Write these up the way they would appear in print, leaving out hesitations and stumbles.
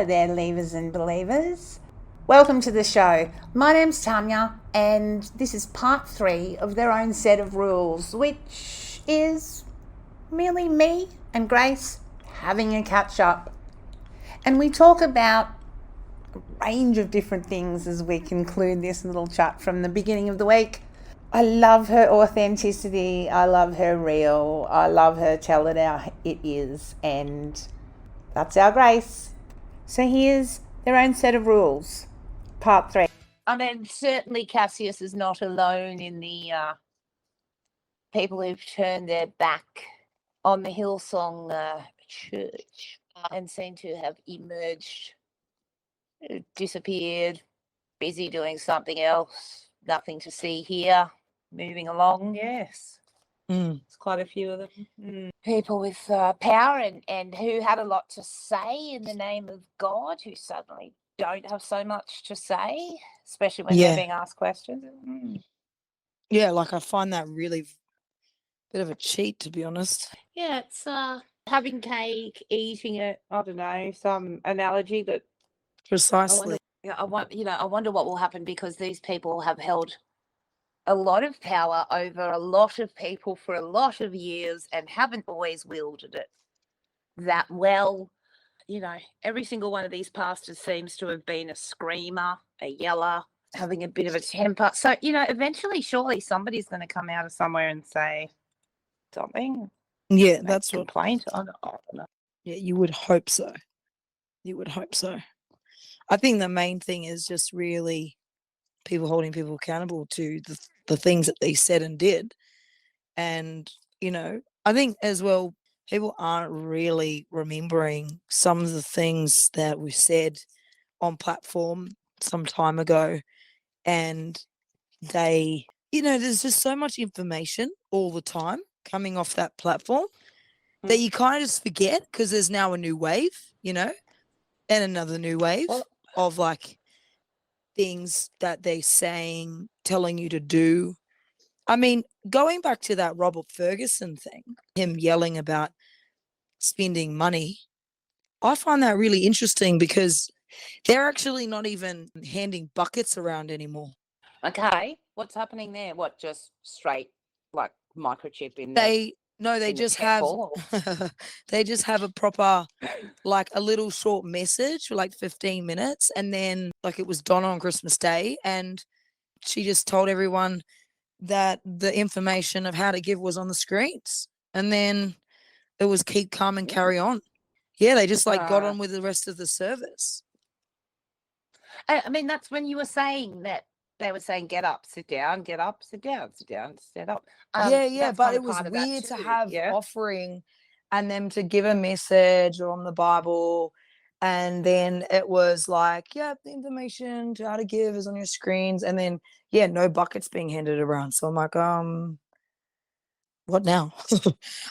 Hello there, leavers and believers. Welcome to the show. My name's Tanya, and this is part 3 of Their Own Set of Rules, which is merely me and Grace having a catch up. And we talk about a range of different things as we conclude this little chat from the beginning of the week. I love her authenticity. I love her real. I love her tell it how it is. And that's our Grace. So here's Their Own Set of Rules, part 3. I mean, certainly Cassius is not alone in the people who've turned their back on the Hillsong church and seem to have emerged, disappeared, busy doing something else, nothing to see here, moving along. Yes. There's quite a few of them. People with power and who had a lot to say in the name of God, who suddenly don't have so much to say, especially when they're being asked questions. Yeah, like I find that really bit of a cheat, to be honest. Yeah, it's having cake, eating it. I don't know, some analogy that Precisely. I wonder what will happen, because these people have held a lot of power over a lot of people for a lot of years and haven't always wielded it that well. Every single one of these pastors seems to have been a screamer, a yeller, having a bit of a temper. So, eventually, surely somebody's going to come out of somewhere and say something. Yeah, that's what. Complaint. I don't know. Yeah, you would hope so. You would hope so. I think the main thing is just really people holding people accountable to the things that they said and did. And, I think as well, people aren't really remembering some of the things that we said on platform some time ago. And they, there's just so much information all the time coming off that platform that you kind of just forget, because there's now a new wave, and another new wave of like things that they're saying, telling you to do. I mean, going back to that Robert Ferguson thing, him yelling about spending money, I find that really interesting, because they're actually not even handing buckets around anymore. Okay, what's happening there? What, just straight like microchip in there? They just have they just have a proper, like a little short message for like 15 minutes, and then like it was Donna on Christmas Day, and she just told everyone that the information of how to give was on the screens, and then it was keep calm and carry on. Yeah, they just like got on with the rest of the service. I mean, that's when you were saying that they were saying get up, sit down, get up, sit down, sit down, stand up. But it was weird to have offering and them to give a message on the Bible, and then it was like, the information to how to give is on your screens, and then no buckets being handed around. So I'm like, what now?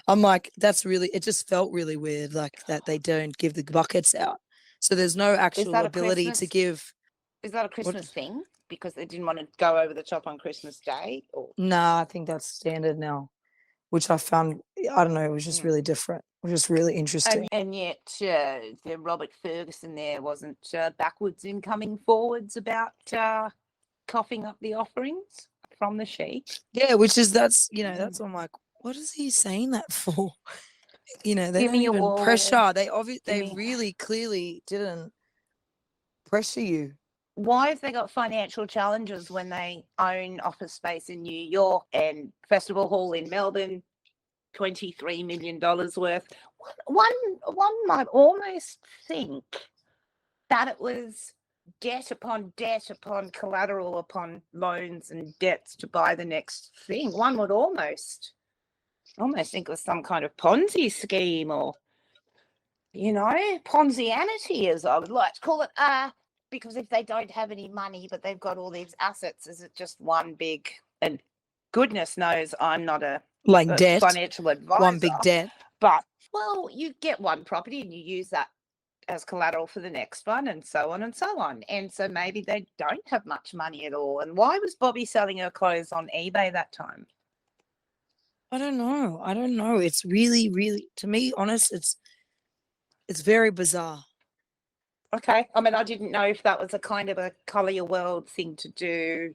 I'm like, it just felt really weird, like that they don't give the buckets out. So there's no actual ability to give. Is that a Christmas thing? Because they didn't want to go over the top on Christmas Day? No, I think that's standard now, which I found, I don't know, it was just really different. It was just really interesting. And yet the Robert Ferguson there wasn't backwards in coming forwards about coughing up the offerings from the sheep. Yeah, that's I'm like, what is he saying that for? They don't even pressure. They really clearly didn't pressure you. Why have they got financial challenges when they own office space in New York and Festival Hall in Melbourne, $23 million worth? One might almost think that it was debt upon collateral upon loans and debts to buy the next thing. One would almost think it was some kind of Ponzi scheme, or, Ponzianity, as I would like to call it. Because if they don't have any money, but they've got all these assets, is it just one big, and goodness knows I'm not a debt, financial advisor. One big debt. But, you get one property and you use that as collateral for the next one, and so on and so on. And so maybe they don't have much money at all. And why was Bobby selling her clothes on eBay that time? I don't know. It's really, really, to me, honest, it's very bizarre. Okay. I mean, I didn't know if that was a kind of a colour your world thing to do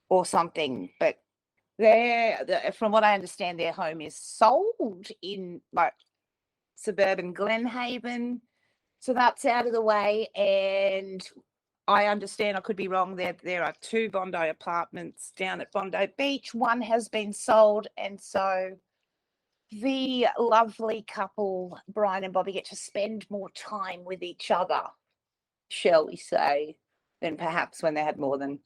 or something, but from what I understand, their home is sold in like suburban Glenhaven. So that's out of the way. And I understand, I could be wrong, there are 2 Bondi apartments down at Bondi Beach. One has been sold. And so the lovely couple, Brian and Bobby, get to spend more time with each other, shall we say, than perhaps when they had more than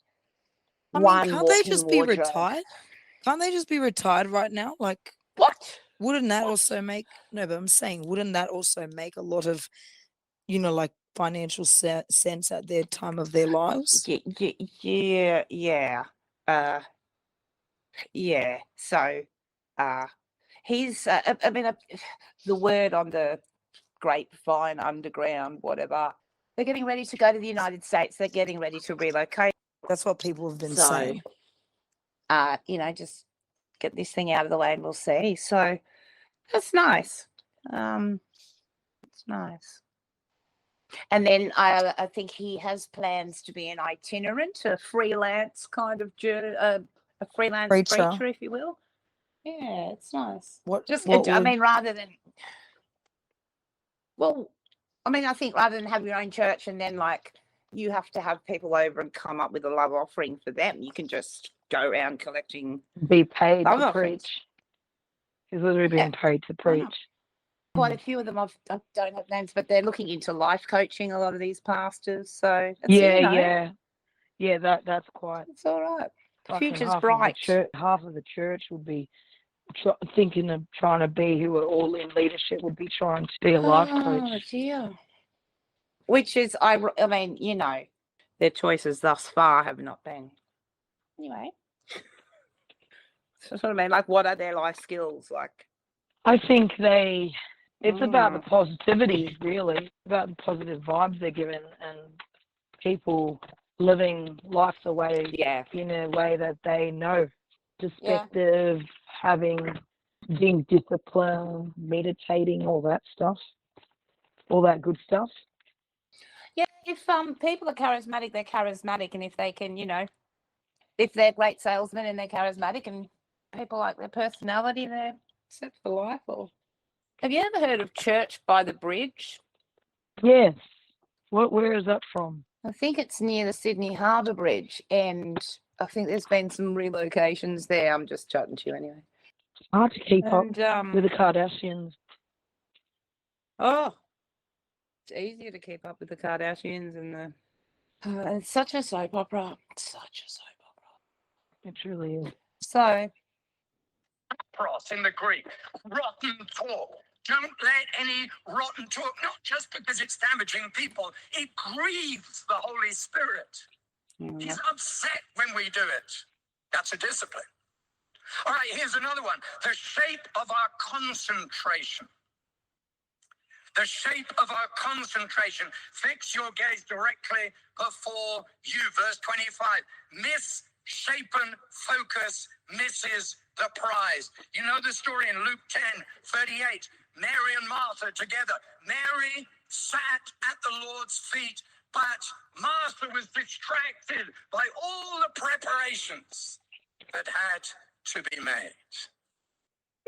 I mean, one can't they walk-in just be wardrobe. retired? Can't they just be retired right now? Like, What? wouldn't that also make, no, but I'm saying, wouldn't that also make a lot of, like financial sense at their time of their lives? Yeah. Yeah. So, he's, I mean, the word on the grapevine, underground, whatever, they're getting ready to go to the United States. They're getting ready to relocate. That's what people have been So, saying. Just get this thing out of the way and we'll see. So that's nice. It's nice. And then I think he has plans to be an itinerant, a freelance kind of a freelance preacher, if you will. Yeah, it's nice. I mean, rather than, well, I mean, I think rather than have your own church and then like you have to have people over and come up with a love offering for them, you can just go around collecting. Be paid love to offerings. preach. He's literally being paid to Why not? preach. Quite a few of them, I don't have names, but they're looking into life coaching, a lot of these pastors. So Yeah, that's quite. it's all right. The fucking future's half bright. Half of the church would be thinking of trying to be, who are all in leadership, would be trying to be a life coach. Dear. Which is, I mean, their choices thus far have not been. Anyway. So what I mean, like, what are their life skills like? I think it's about the positivity, really, about the positive vibes they're given and people living life the way, in a way that they know. Perspective, being disciplined, meditating, all that stuff, all that good stuff. Yeah, if people are charismatic, they're charismatic, and if they can, if they're great salesmen and they're charismatic and people like their personality, they're set for life. Or have you ever heard of Church by the Bridge? Yes. Where is that from? I think it's near the Sydney Harbour Bridge, and I think there's been some relocations there. I'm just chatting to you anyway. It's hard to keep up with the Kardashians. Oh, it's easier to keep up with the Kardashians and the. It's such a soap opera. Such a soap opera. It truly is. So. Pros in the Greek, rotten talk. Don't let any rotten talk, not just because it's damaging people, it grieves the Holy Spirit. He's upset when we do it. That's a discipline. All right, here's another one. The shape of our concentration. The shape of our concentration. Fix your gaze directly before you. Verse 25. Misshapen focus misses the prize. You know the story in Luke 10:38. Mary and Martha together. Mary sat at the Lord's feet, but Martha was distracted by all the preparations that had to be made.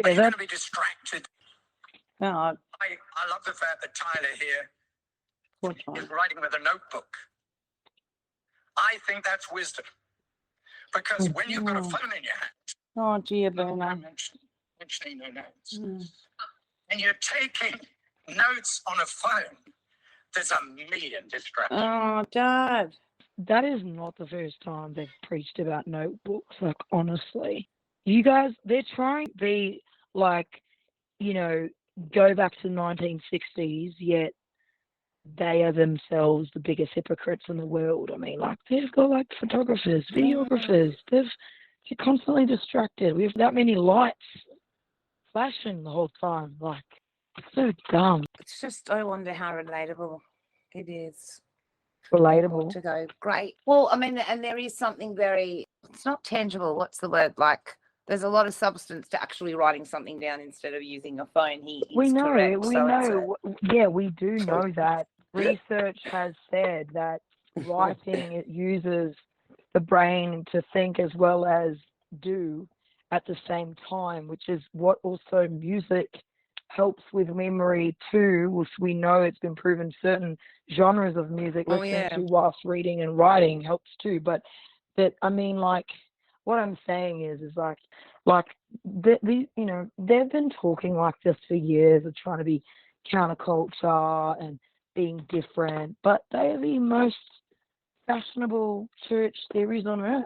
Are you going to be distracted? No, I love the fact that Tyler here is writing with a notebook. I think that's wisdom. Because when you've got a phone in your hand, oh dear, Bernard. mentioning no notes, and you're taking notes on a phone, there's a million distractions. Oh, Dad. That is not the first time they've preached about notebooks. Like, honestly, you guys, they're trying to be like, go back to the 1960s, yet they are themselves the biggest hypocrites in the world. I mean, like, they've got like photographers, videographers. They're constantly distracted. We have that many lights flashing the whole time. Like, it's so dumb. It's just, I wonder how relatable it is. Relatable. To go, great. Well, I mean, and there is something it's not tangible. What's the word? Like, there's a lot of substance to actually writing something down instead of using a phone. We know. Yeah, we do know that research has said that writing, it uses the brain to think as well as do at the same time, which is what also music helps with memory too, which we know it's been proven certain genres of music listening to whilst reading and writing helps too. But that, I mean, like, what I'm saying is like these, you know, they've been talking like this for years of trying to be counterculture and being different, but they are the most fashionable church series on earth.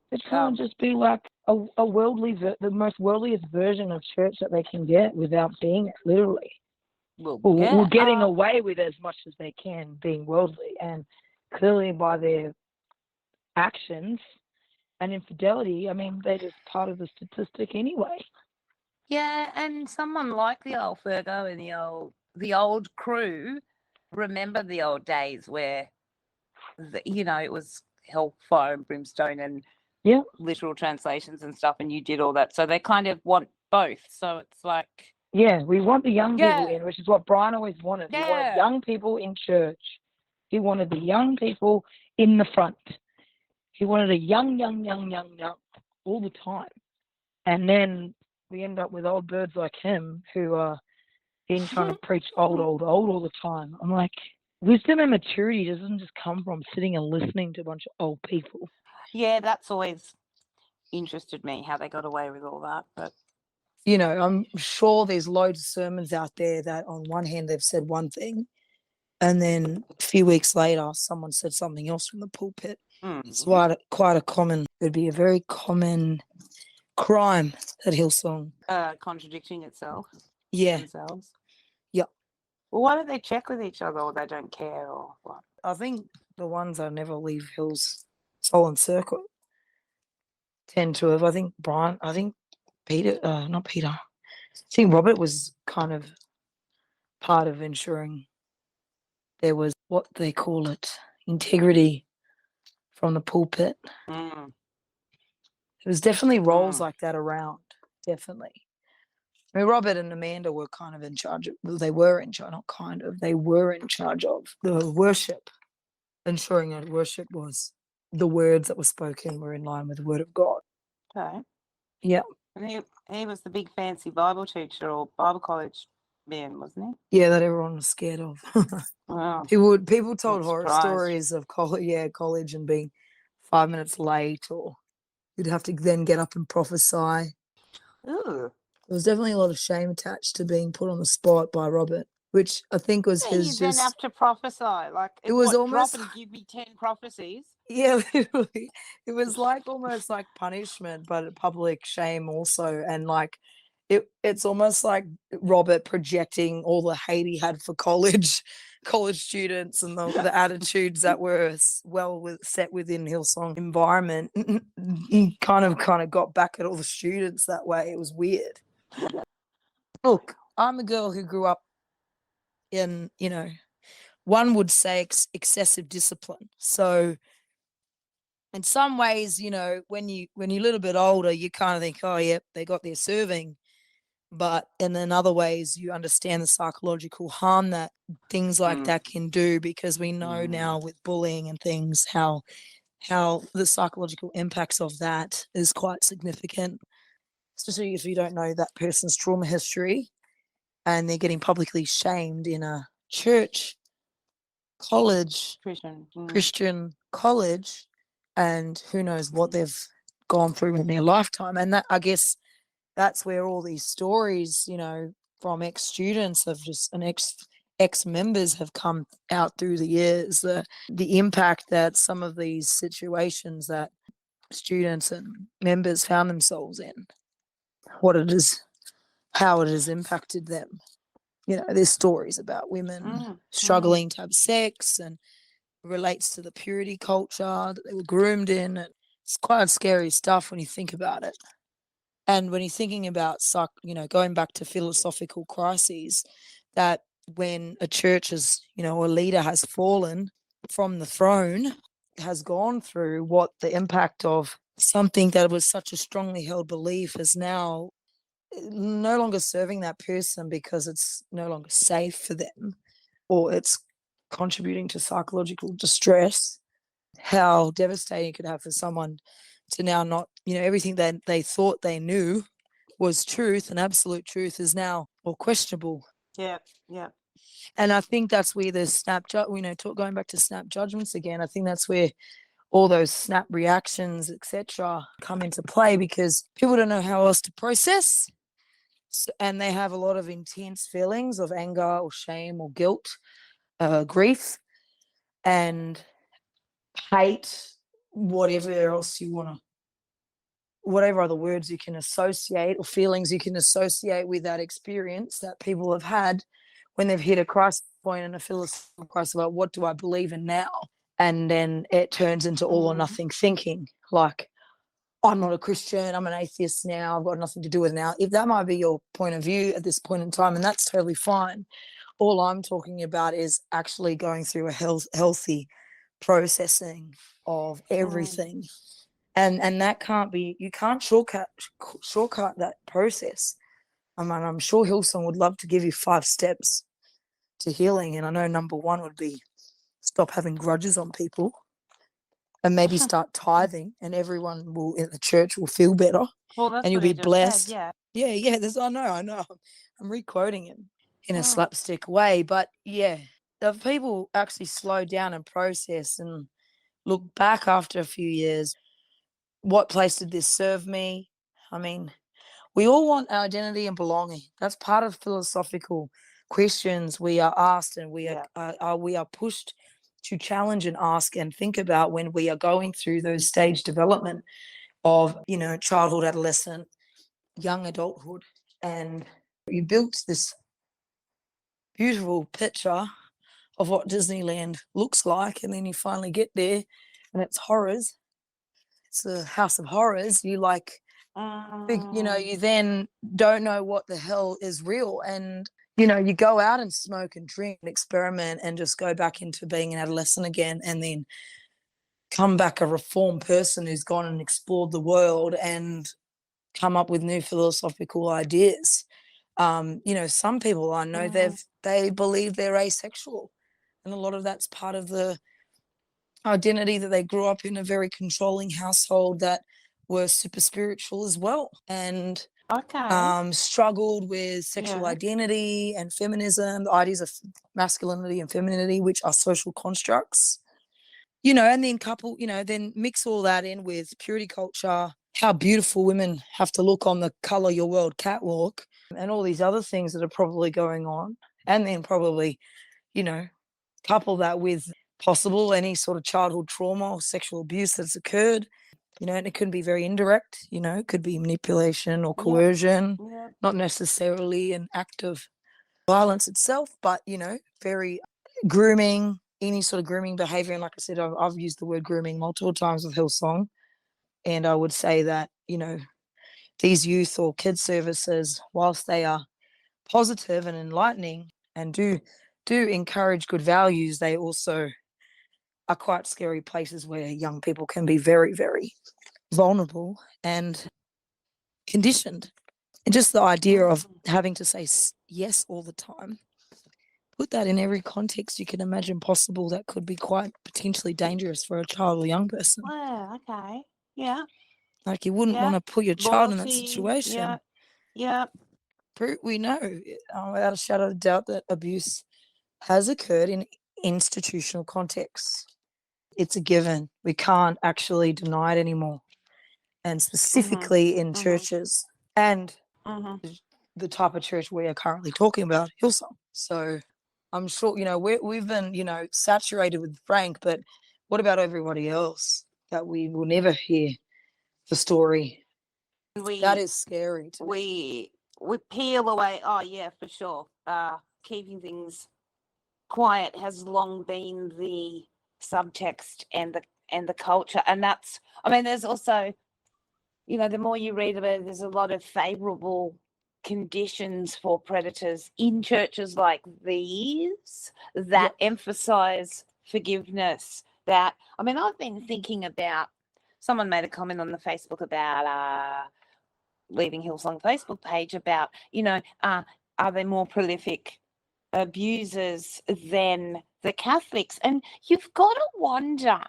They're trying to just be like a worldly, the most worldliest version of church that they can get without being it, literally. We're getting away with as much as they can being worldly, and clearly by their actions and infidelity, I mean, they're just part of the statistic anyway. Yeah, and someone like the old Fergo and the old crew remember the old days where, you know, it was hellfire and brimstone and literal translations and stuff, and you did all that. So they kind of want both. So it's like, yeah, we want the young people in, which is what Brian always wanted. He wanted young people in church. He wanted the young people in the front. He wanted a young all the time. And then we end up with old birds like him who are being trying to preach old all the time. I'm like, wisdom and maturity doesn't just come from sitting and listening to a bunch of old people. Yeah, that's always interested me, how they got away with all that. But, you know, I'm sure there's loads of sermons out there that on one hand they've said one thing, and then a few weeks later someone said something else from the pulpit. It's quite a common, it'd be a very common crime at Hillsong. Contradicting itself. Yeah. Themselves. Yeah. Well, why don't they check with each other, or they don't care, or what? I think the ones that never leave Hill's soul and circle tend to have, I think Peter, not Peter, I think Robert was kind of part of ensuring there was, what they call it, integrity from the pulpit. There was definitely roles like that around, definitely. I mean, Robert and Amanda were kind of in charge of, well, they were in charge, not kind of, they were in charge of the worship, ensuring that worship was, the words that were spoken were in line with the word of God. Okay. Yeah. And he was the big fancy Bible teacher or Bible college man, wasn't Yeah, that everyone was scared of. Wow. People told horror stories of college and being 5 minutes late, or you'd have to then get up and prophesy. Ooh. There was definitely a lot of shame attached to being put on the spot by Robert, which I think was his you then have to prophesy. Like, it was almost drop and give me 10 prophecies. Yeah, literally. It was like almost like punishment, but a public shame also. And like it's almost like Robert projecting all the hate he had for college students and the attitudes that were set within Hillsong environment. He kind of got back at all the students that way. It was weird. Look, I'm a girl who grew up in, you know, one would say excessive discipline. So in some ways, you know, when you're a little bit older, you kind of think, oh, yep, they got their serving. But in other ways, you understand the psychological harm that things like that can do, because we know now with bullying and things how the psychological impacts of that is quite significant, especially if you don't know that person's trauma history and they're getting publicly shamed in a church, college, Christian college, and who knows what they've gone through in their lifetime. And that, I guess, that's where all these stories, you know, from ex-students of just and ex-members have come out through the years, the impact that some of these situations that students and members found themselves in, how it has impacted them. You know, there's stories about women struggling to have sex, and relates to the purity culture that they were groomed in. And it's quite scary stuff when you think about it. And when you're thinking about, you know, going back to philosophical crises, that when a church is, you know, a leader has fallen from the throne, has gone through what the impact of something that was such a strongly held belief is now no longer serving that person because it's no longer safe for them, or it's contributing to psychological distress, how devastating it could have for someone to now not, everything that they thought they knew was truth and absolute truth is now more questionable. Yeah. Yeah. And I think that's where the going back to snap judgments again, I think that's where all those snap reactions, etc., come into play, because people don't know how else to process. And they have a lot of intense feelings of anger or shame or guilt, grief, and hate, whatever else you want to, whatever other words you can associate or feelings you can associate with that experience that people have had when they've hit a crisis point and a philosophical crisis about what do I believe in now? And then it turns into all or nothing thinking, like, I'm not a Christian, I'm an atheist now, I've got nothing to do with it now. If that might be your point of view at this point in time, and that's totally fine. All I'm talking about is actually going through a healthy processing of everything. And that can't be, you can't shortcut that process. I mean, I'm sure Hillsong would love to give you 5 steps to healing. And I know number 1 would be stop having grudges on people and maybe start tithing, and everyone in the church will feel better. Well, that's and you'll what he be just blessed. said, yeah. Yeah, I know. I'm re-quoting him in a slapstick way. But yeah, if people actually slow down and process and look back after a few years, what place did this serve me? I mean, we all want identity and belonging. That's part of philosophical questions we are asked, and we are pushed to challenge and ask and think about when we are going through those stage development of, childhood, adolescent, young adulthood. And you built this beautiful picture of what Disneyland looks like, and then you finally get there and it's horrors. It's a house of horrors. You you then don't know what the hell is real. And, you go out and smoke and drink and experiment and just go back into being an adolescent again, and then come back a reformed person who's gone and explored the world and come up with new philosophical ideas. Some people I know, they believe they're asexual, and a lot of that's part of the identity that they grew up in a very controlling household that were super spiritual as well, and struggled with sexual identity and feminism, the ideas of masculinity and femininity, which are social constructs. And then then mix all that in with purity culture, how beautiful women have to look on the Color Your World catwalk, and all these other things that are probably going on. And then probably, couple that with possible any sort of childhood trauma or sexual abuse that's occurred, and it could be very indirect, it could be manipulation or coercion, not necessarily an act of violence itself, but, very grooming, any sort of grooming behavior. And like I said, I've used the word grooming multiple times with Hillsong. And I would say that, these youth or kids services, whilst they are positive and enlightening and do encourage good values, they also are quite scary places where young people can be very, very vulnerable and conditioned. And just the idea of having to say yes all the time, put that in every context you can imagine possible, that could be quite potentially dangerous for a child or young person. Oh, okay. Yeah. Like, you wouldn't want to put your child in that Loyalty, situation. Yeah. We know without a shadow of doubt that abuse has occurred in institutional contexts. It's a given. We can't actually deny it anymore. And specifically in churches, and the type of church we are currently talking about, Hillsong. So I'm sure, we've been, saturated with Frank, but what about everybody else that we will never hear the story? That is scary to me. We peel away. Oh yeah, for sure. Keeping things quiet has long been the subtext and the culture, and that's. I mean, there's also, the more you read about it, there's a lot of favourable conditions for predators in churches like these that emphasise forgiveness. That, I mean, I've been thinking about. Someone made a comment on the Facebook about leaving Hillsong Facebook page about, are there more prolific abusers than the Catholics. And you've got to wonder,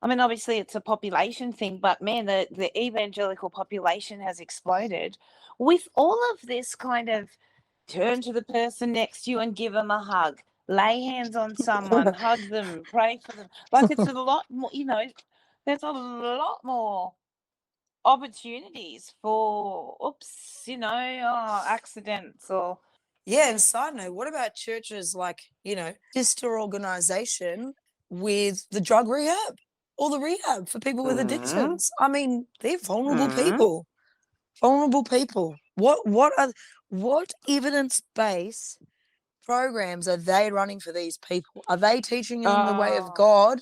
I mean, obviously it's a population thing, but man, the evangelical population has exploded with all of this kind of turn to the person next to you and give them a hug, lay hands on someone, hug them, pray for them. Like it's a lot more, there's a lot more opportunities for, accidents or. Yeah, and side note, what about churches like, sister organization with the drug rehab or the rehab for people with addictions? I mean, they're vulnerable people. Vulnerable people. What evidence-based programs are they running for these people? Are they teaching them the way of God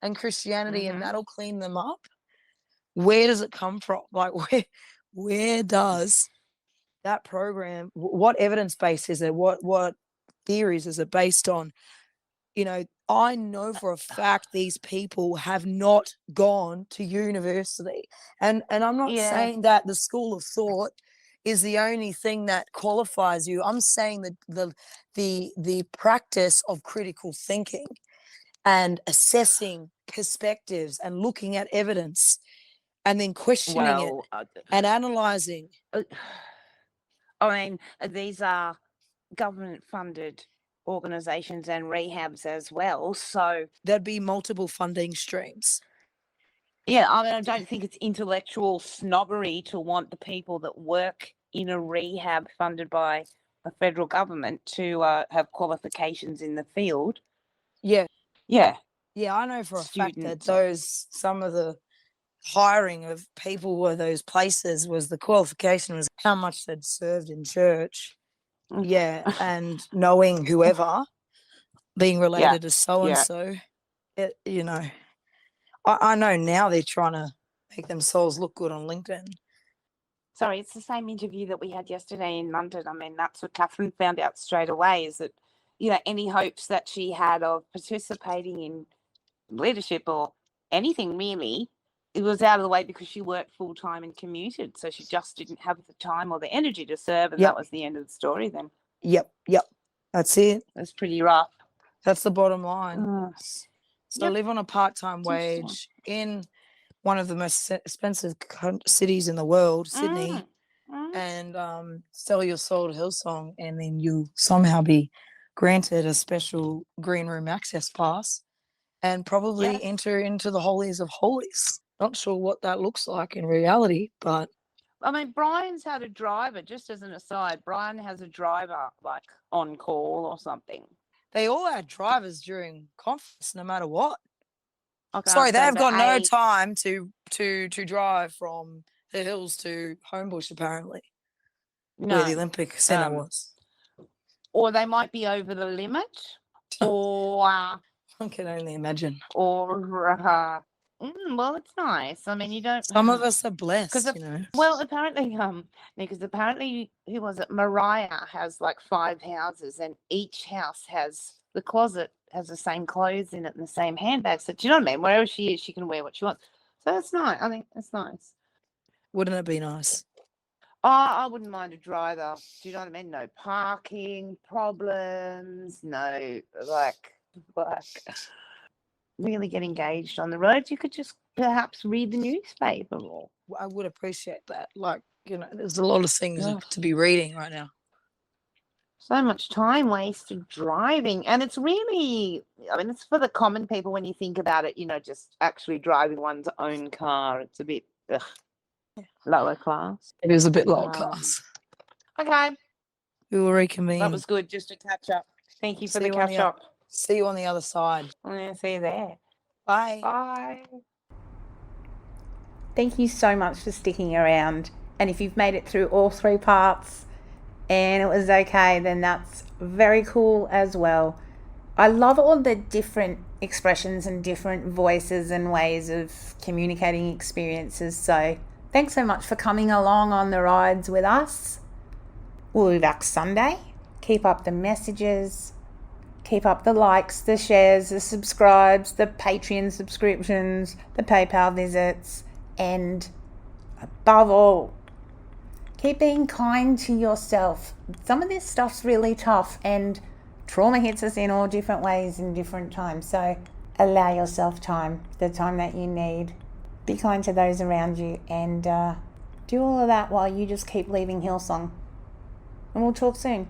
and Christianity and that'll clean them up? Where does it come from? Like where does that program, what evidence base is it? What theories is it based on? I know for a fact these people have not gone to university. And I'm not saying that the school of thought is the only thing that qualifies you. I'm saying that the practice of critical thinking and assessing perspectives and looking at evidence and then questioning it and analyzing. I mean, these are government-funded organisations and rehabs as well, so there'd be multiple funding streams. Yeah, I mean, I don't think it's intellectual snobbery to want the people that work in a rehab funded by the federal government to have qualifications in the field. Yeah. Yeah. Yeah, I know for a fact that some of the hiring of people with those places was the qualification was how much they'd served in church. Yeah, and knowing whoever, being related to so-and-so, I know now they're trying to make themselves look good on LinkedIn. Sorry, it's the same interview that we had yesterday in London. I mean, that's what Catherine found out straight away is that, any hopes that she had of participating in leadership or anything really, it was out of the way because she worked full-time and commuted. So she just didn't have the time or the energy to serve. And that was the end of the story then. Yep. That's it. That's pretty rough. That's the bottom line. So live on a part-time wage in one of the most expensive cities in the world, Sydney, and sell your soul to Hillsong, and then you'll somehow be granted a special green room access pass and probably enter into the holies of holies. Not sure what that looks like in reality, but I mean, Brian's had a driver, just as an aside. Brian has a driver like on call or something. They all had drivers during conference, no matter what. Okay, sorry, they've got no time to drive from the hills to Homebush, apparently, where the Olympic Centre was. Or they might be over the limit, or I can only imagine. Or well, it's nice. I mean, you don't. Some of us are blessed, Well, apparently, because apparently, who was it? Mariah has like 5 houses, and each house has the closet has the same clothes in it and the same handbags. So do you know what I mean? Wherever she is, she can wear what she wants. So that's nice. I think it's nice. Wouldn't it be nice? Oh, I wouldn't mind a driver. Do you know what I mean? No parking problems. No, like really get engaged on the roads. You could just perhaps read the newspaper more. I would appreciate that. There's a lot of things to be reading right now. So much time wasted driving. And it's really, it's for the common people when you think about it, just actually driving one's own car. It's a bit lower class. It is a bit lower class. Okay. We will reconvene. That was good, just to catch up. Thank you for the catch up. See you on the other side. See you there. Bye. Bye. Thank you so much for sticking around. And if you've made it through all 3 parts and it was okay, then that's very cool as well. I love all the different expressions and different voices and ways of communicating experiences. So thanks so much for coming along on the rides with us. We'll be back Sunday. Keep up the messages. Keep up the likes, the shares, the subscribes, the Patreon subscriptions, the PayPal visits, and above all, keep being kind to yourself. Some of this stuff's really tough, and trauma hits us in all different ways in different times. So allow yourself time, the time that you need. Be kind to those around you, and do all of that while you just keep leaving Hillsong. And we'll talk soon.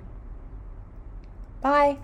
Bye.